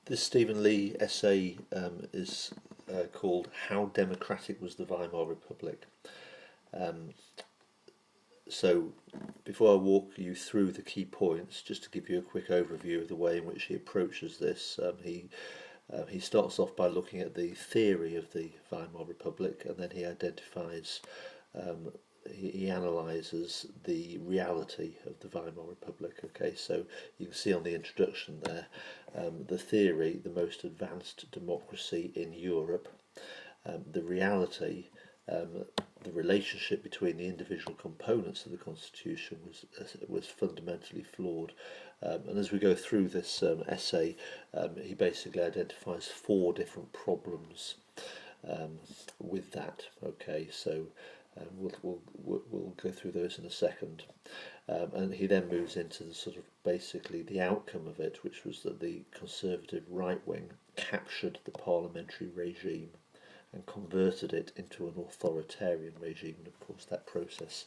This Stephen Lee essay is called "How Democratic Was the Weimar Republic?" Um, so, before I walk you through the key points, just to give you a quick overview of the way in which he approaches this, he starts off by looking at the theory of the Weimar Republic, and then he identifies um, he analyses the reality of the Weimar Republic. Okay, so you can see on the introduction there, the theory, the most advanced democracy in Europe, the reality, the relationship between the individual components of the constitution was fundamentally flawed. And as we go through this essay, he basically identifies four different problems with that. Okay, so we'll go through those in a second, and he then moves into the sort of basically the outcome of it, which was that the conservative right wing captured the parliamentary regime and converted it into an authoritarian regime. And of course, that process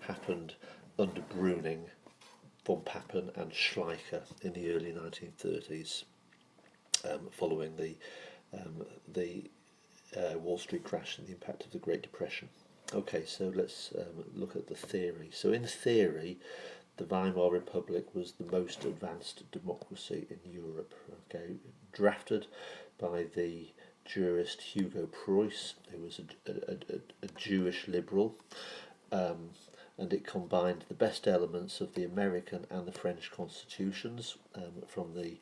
happened under Bruning, von Papen, and Schleicher in the early 1930s, following the Wall Street crash and the impact of the Great Depression. Okay, so let's look at the theory. So in theory, the Weimar Republic was the most advanced democracy in Europe. Okay, drafted by the jurist Hugo Preuss, who was a Jewish liberal, and it combined the best elements of the American and the French constitutions from the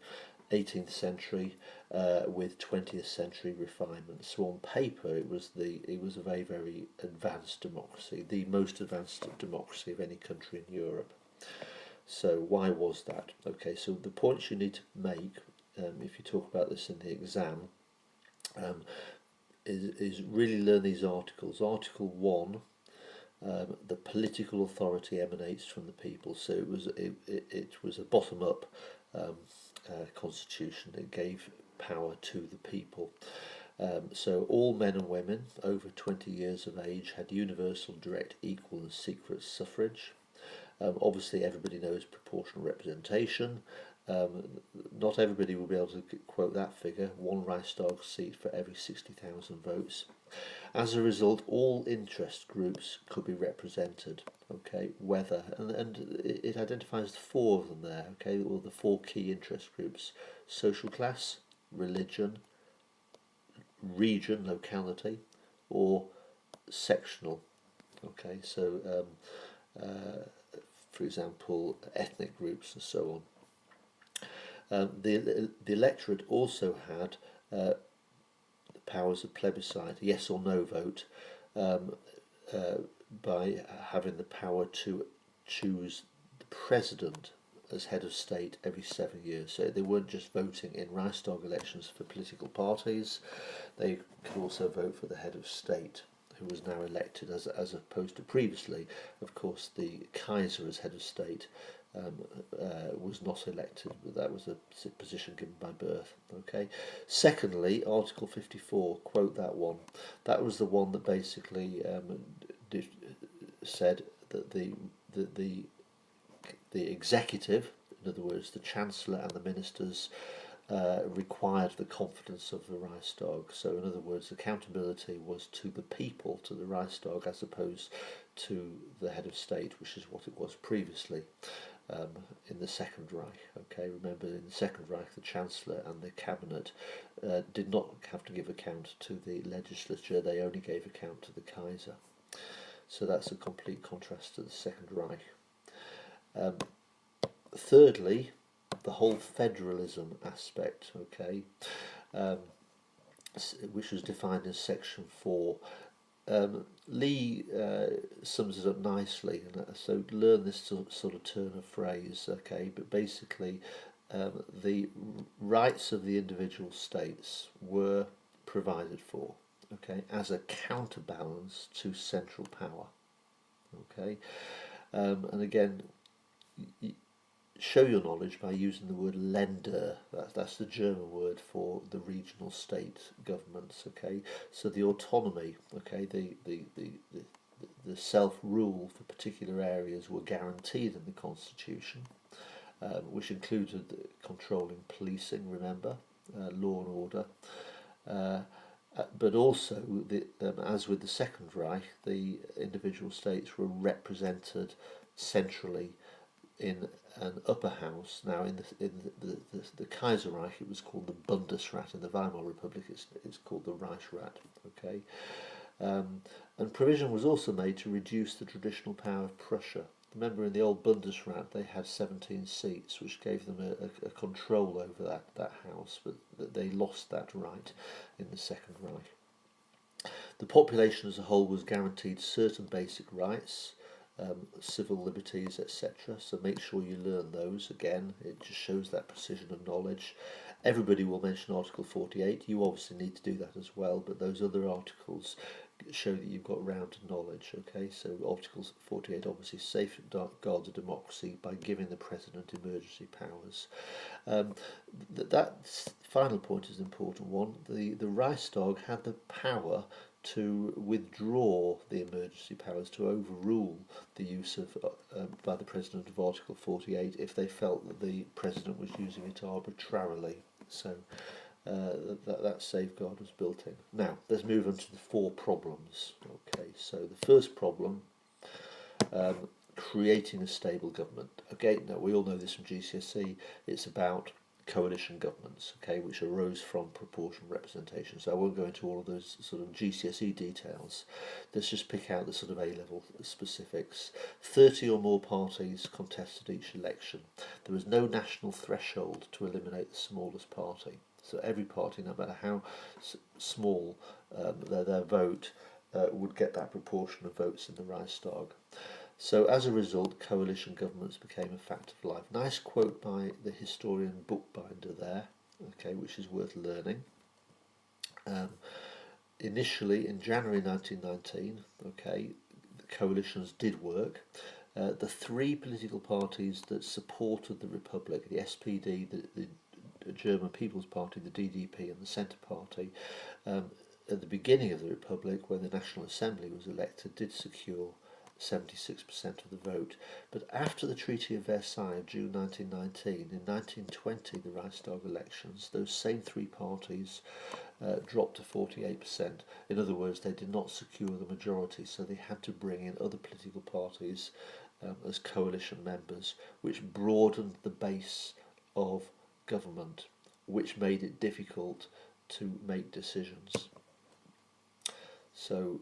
18th century with 20th century refinements. So on paper, it was a very, very advanced democracy, the most advanced democracy of any country in Europe. So why was that? Okay, so the points you need to make, if you talk about this in the exam, is really learn these articles. Article 1, the political authority emanates from the people. So it was a bottom up constitution. It gave power to the people. So all men and women over 20 years of age had universal, direct, equal and secret suffrage. Obviously everybody knows proportional representation. Not everybody will be able to quote that figure, one Reichstag seat for every 60,000 votes. As a result, all interest groups could be represented, okay, whether, and it identifies the four of them there, okay, or the four key interest groups: social class, religion, region, locality, or sectional, okay, so for example, ethnic groups and so on. The electorate also had the powers of plebiscite, yes or no vote, by having the power to choose the president as head of state every 7 years. So they weren't just voting in Reichstag elections for political parties, they could also vote for the head of state, who was now elected as opposed to previously. Of course, the Kaiser as head of state was not elected, but that was a position given by birth. Okay. Secondly, Article 54, quote that one. That was the one that basically said that the executive, in other words, the Chancellor and the ministers, required the confidence of the Reichstag. So in other words, accountability was to the people, to the Reichstag, as opposed to the head of state, which is what it was previously in the Second Reich. Okay, remember, in the Second Reich, the Chancellor and the Cabinet did not have to give account to the legislature, they only gave account to the Kaiser. So that's a complete contrast to the Second Reich. Thirdly, the whole federalism aspect, okay, which was defined in Section 4. Lee sums it up nicely, and so learn this sort of turn of phrase, okay, but basically the rights of the individual states were provided for, okay, as a counterbalance to central power, okay, and again, show your knowledge by using the word Länder. That's the German word for the regional state governments. Okay, so the autonomy, okay, the self-rule for particular areas were guaranteed in the constitution, which included controlling policing. Remember, law and order. But also, as with the Second Reich, the individual states were represented centrally in an upper house. Now, in the Kaiserreich, it was called the Bundesrat. In the Weimar Republic, it's called the Reichsrat. Okay, and provision was also made to reduce the traditional power of Prussia. Remember, in the old Bundesrat, they had 17 seats, which gave them a control over that house, but they lost that right in the Second Reich. The population as a whole was guaranteed certain basic rights, civil liberties, etc. So make sure you learn those. Again, it just shows that precision of knowledge. Everybody will mention Article 48. You obviously need to do that as well, but those other articles show that you've got rounded knowledge. Okay, so Article 48 obviously safeguards a democracy by giving the President emergency powers. That final point is an important one. The Reichstag had the power to withdraw the emergency powers, to overrule the use of by the President of Article 48 if they felt that the President was using it arbitrarily. So that safeguard was built in. Now, let's move on to the 4 problems. Okay, so the first problem, creating a stable government. Okay, now we all know this from GCSE. It's about coalition governments, okay, which arose from proportional representation. So I won't go into all of those sort of GCSE details. Let's just pick out the sort of A-level specifics. 30 or more parties contested each election. There was no national threshold to eliminate the smallest party. So every party, no matter how small their vote, would get that proportion of votes in the Reichstag. So as a result, coalition governments became a fact of life. Nice quote by the historian Bookbinder there, okay, which is worth learning. Initially, in January 1919, okay, the coalitions did work. The 3 political parties that supported the Republic, the SPD, the German People's Party, the DDP and the Centre Party, at the beginning of the Republic, when the National Assembly was elected, did secure 76% of the vote. But after the Treaty of Versailles of June 1919, in 1920, the Reichstag elections, those same 3 parties dropped to 48%. In other words, they did not secure the majority, so they had to bring in other political parties as coalition members, which broadened the base of government, which made it difficult to make decisions. So,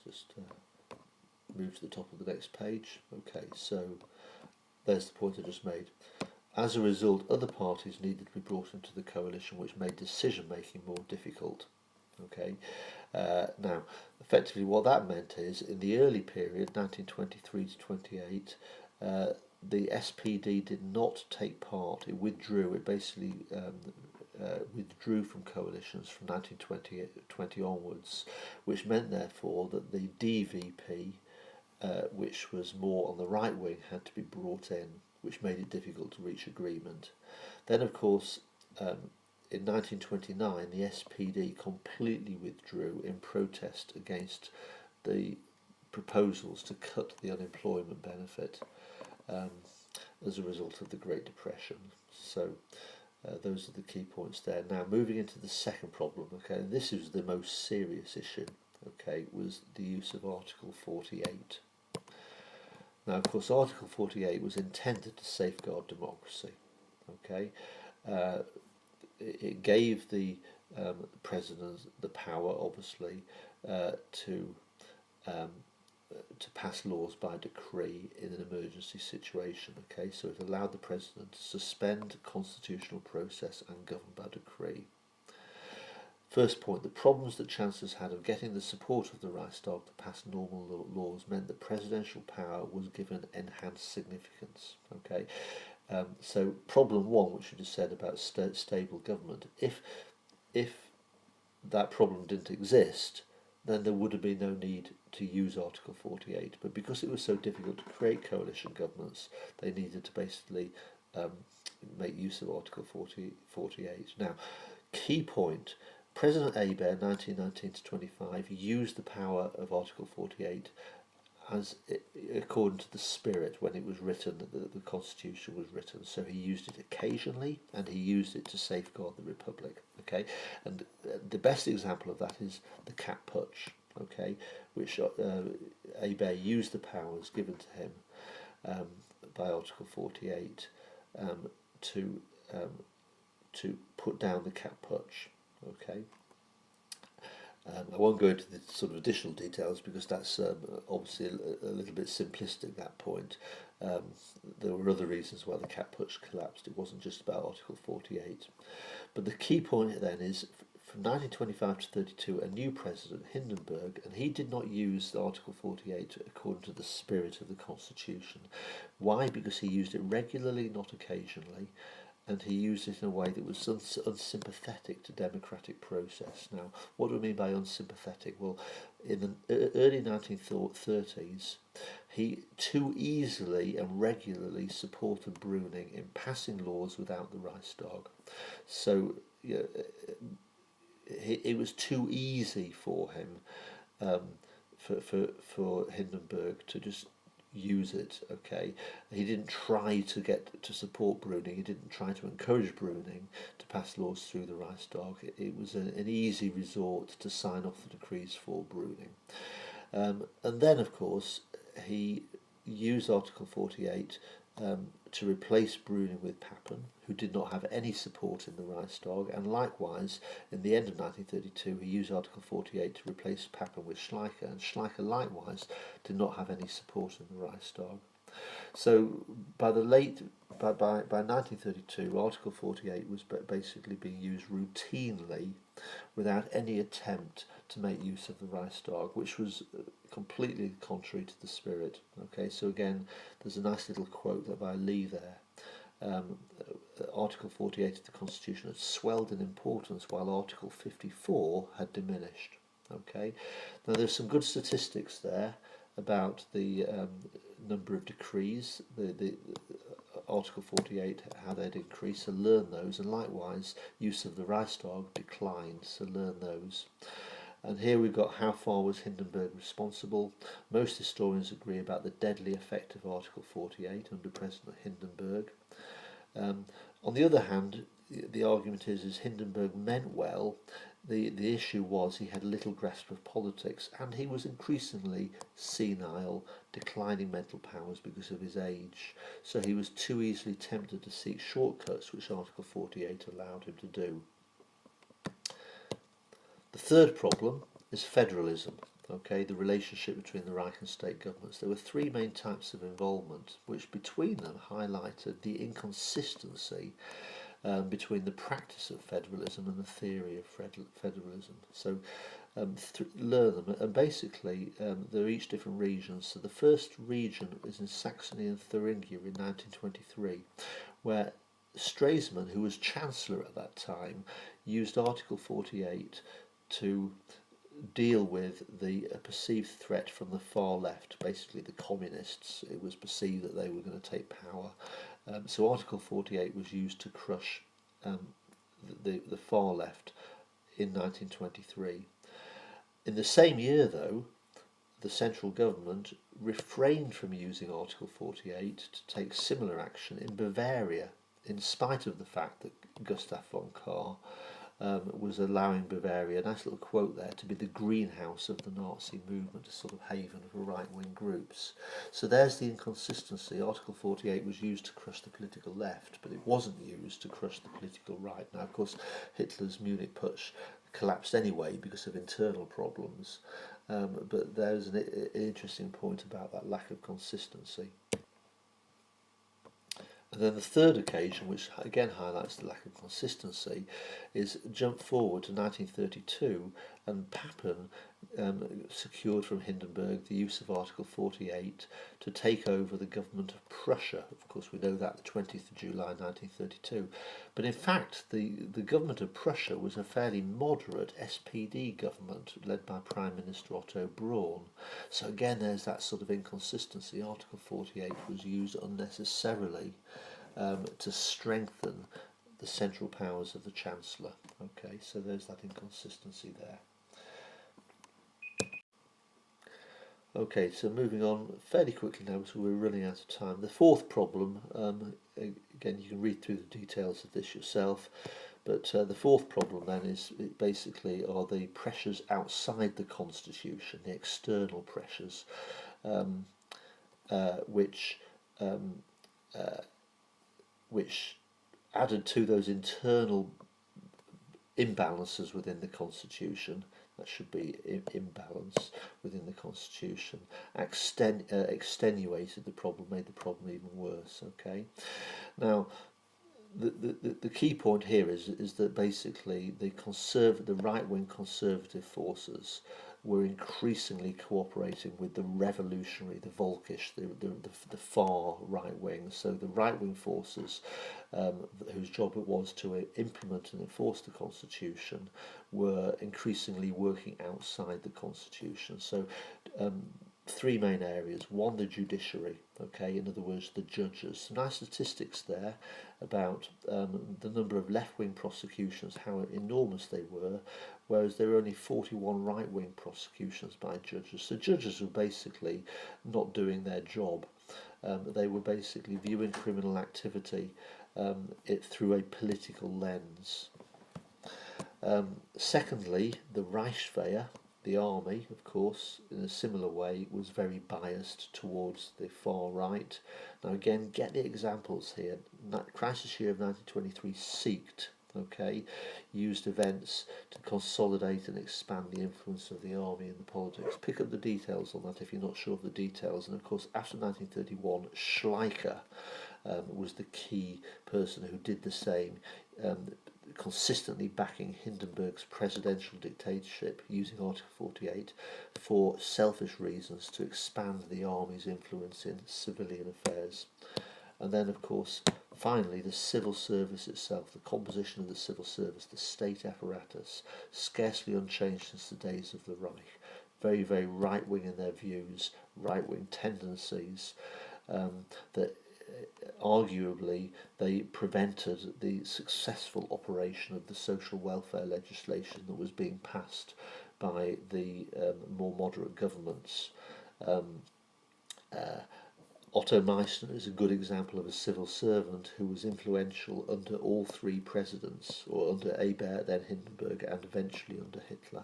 just move to the top of the next page. Okay, so there's the point I just made. As a result, other parties needed to be brought into the coalition, which made decision making more difficult. Okay, now effectively what that meant is, in the early period, 1923 to 28, the SPD did not take part. It withdrew. It basically withdrew from coalitions from 1920 onwards, which meant therefore that the DVP, which was more on the right wing, had to be brought in, which made it difficult to reach agreement. Then, of course, in 1929, the SPD completely withdrew in protest against the proposals to cut the unemployment benefit as a result of the Great Depression. So those are the key points there. Now, moving into the second problem, okay, and this is the most serious issue, okay, was the use of Article 48. Now, of course, Article 48 was intended to safeguard democracy, okay. It gave the president the power, obviously, to pass laws by decree in an emergency situation. Okay, so it allowed the president to suspend constitutional process and govern by decree. First point, the problems that chancellors had of getting the support of the Reichstag to pass normal laws meant that presidential power was given enhanced significance. Okay, so problem 1, which we just said about stable government, if that problem didn't exist, then there would have been no need to use Article 48. But because it was so difficult to create coalition governments, they needed to basically make use of Article 48. Now, key point, President Hebert, 1919 to 25, used the power of Article 48 as according to the spirit when it was written, the Constitution was written. So he used it occasionally, and he used it to safeguard the Republic. Okay, and the best example of that is the Cat Putsch. Okay, which Hebei used the powers given to him by Article 48 to put down the Cat Putsch. Okay. I won't go into the sort of additional details because that's obviously a little bit simplistic at that point. There were other reasons why the Cat Putsch collapsed. It wasn't just about Article 48. But the key point then is from 1925 to 32, a new president, Hindenburg, and he did not use Article 48 according to the spirit of the Constitution. Why? Because he used it regularly, not occasionally, and he used it in a way that was unsympathetic to democratic process. Now, what do we mean by unsympathetic? Well, in the early 1930s, he too easily and regularly supported Brüning in passing laws without the Reichstag. So it was too easy for him, for Hindenburg to just use it. Okay, he didn't try to get to support Brüning. He didn't try to encourage Brüning to pass laws through the Reichstag. It was an easy resort to sign off the decrees for Brüning, and then of course he used Article 48 to replace Brüning with Papen, who did not have any support in the Reichstag, and likewise, in the end of 1932, he used Article 48 to replace Papen with Schleicher, and Schleicher likewise did not have any support in the Reichstag. So by 1932, Article 48 was basically being used routinely without any attempt to make use of the Reichstag, which was completely contrary to the spirit. Okay, so again, there's a nice little quote that by Lee there. Article 48 of the Constitution had swelled in importance while Article 54 had diminished. Okay, now there's some good statistics there about the number of decrees, the Article 48, how they'd increased, so learn those, and likewise use of the Reichstag declined, so learn those. And here we've got how far was Hindenburg responsible. Most historians agree about the deadly effect of Article 48 under President Hindenburg. On the other hand, the argument is Hindenburg meant well. The issue was he had little grasp of politics, and he was increasingly senile, declining mental powers because of his age. So he was too easily tempted to seek shortcuts, which Article 48 allowed him to do. The third problem is federalism. Okay, the relationship between the Reich and state governments. There were three main types of involvement, which between them highlighted the inconsistency between the practice of federalism and the theory of federalism. So learn them, and basically they're each different regions. So the first region is in Saxony and Thuringia in 1923, where Stresemann, who was Chancellor at that time, used Article 48 to deal with the perceived threat from the far left, basically the communists. It was perceived that they were going to take power. So Article 48 was used to crush the far left in 1923. In the same year, though, the central government refrained from using Article 48 to take similar action in Bavaria, in spite of the fact that Gustav von Kahr was allowing Bavaria, a nice little quote there, to be the greenhouse of the Nazi movement, a sort of haven for right-wing groups. So there's the inconsistency. Article 48 was used to crush the political left, but it wasn't used to crush the political right. Now, of course, Hitler's Munich Putsch collapsed anyway because of internal problems, but there's an interesting point about that lack of consistency. And then the third occasion, which again highlights the lack of consistency, is jump forward to 1932, and Papen secured from Hindenburg the use of Article 48 to take over the government of Prussia. Of course, we know that the 20th of July 1932. But in fact, the government of Prussia was a fairly moderate SPD government led by Prime Minister Otto Braun. So again, there's that sort of inconsistency. Article 48 was used unnecessarily to strengthen the central powers of the Chancellor. Okay, so there's that inconsistency there. Okay, so moving on fairly quickly now because we're running out of time. The fourth problem, again, you can read through the details of this yourself, but the fourth problem then is basically are the pressures outside the Constitution, the external pressures, um, which which added to those internal imbalances within the Constitution. That should be imbalance within the Constitution. Extenuated the problem, made the problem even worse. Okay, now the key point here is that basically the right wing conservative forces were increasingly cooperating with the revolutionary, the Volkish, the far right wing. So the right wing forces, whose job it was to implement and enforce the Constitution, were increasingly working outside the Constitution. So three main areas. One, the judiciary, okay, in other words, the judges. Some nice statistics there about the number of left-wing prosecutions, how enormous they were, whereas there were only 41 right-wing prosecutions by judges. So judges were basically not doing their job. They were basically viewing criminal activity through a political lens. Secondly, the Reichswehr, the army, of course, in a similar way, was very biased towards the far right. Now again, get the examples here. Crisis year of 1923 seeked, okay, used events to consolidate and expand the influence of the army in the politics. Pick up the details on that if you're not sure of the details. And of course, after 1931, Schleicher was the key person who did the same, consistently backing Hindenburg's presidential dictatorship using Article 48 for selfish reasons to expand the army's influence in civilian affairs. And then, of course, finally, the civil service itself, the composition of the civil service, the state apparatus, scarcely unchanged since the days of the Reich. Very, very right-wing in their views, right-wing tendencies that arguably they prevented the successful operation of the social welfare legislation that was being passed by the more moderate governments. Otto Meissner is a good example of a civil servant who was influential under all three presidents, or under Ebert, then Hindenburg, and eventually under Hitler.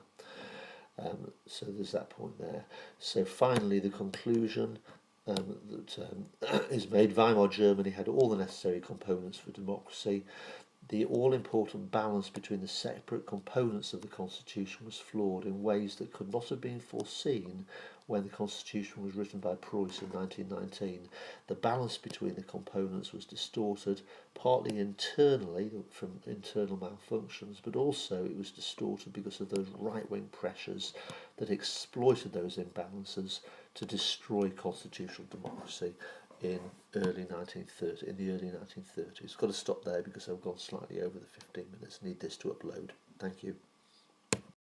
So there's that point there. So finally, the conclusion that is made: Weimar Germany had all the necessary components for democracy. The all-important balance between the separate components of the Constitution was flawed in ways that could not have been foreseen when the Constitution was written by Preuss in 1919. The balance between the components was distorted, partly internally from internal malfunctions, but also it was distorted because of those right-wing pressures that exploited those imbalances to destroy constitutional democracy in the early 1930s. Got to stop there because I've gone slightly over the 15 minutes. Need this to upload. Thank you.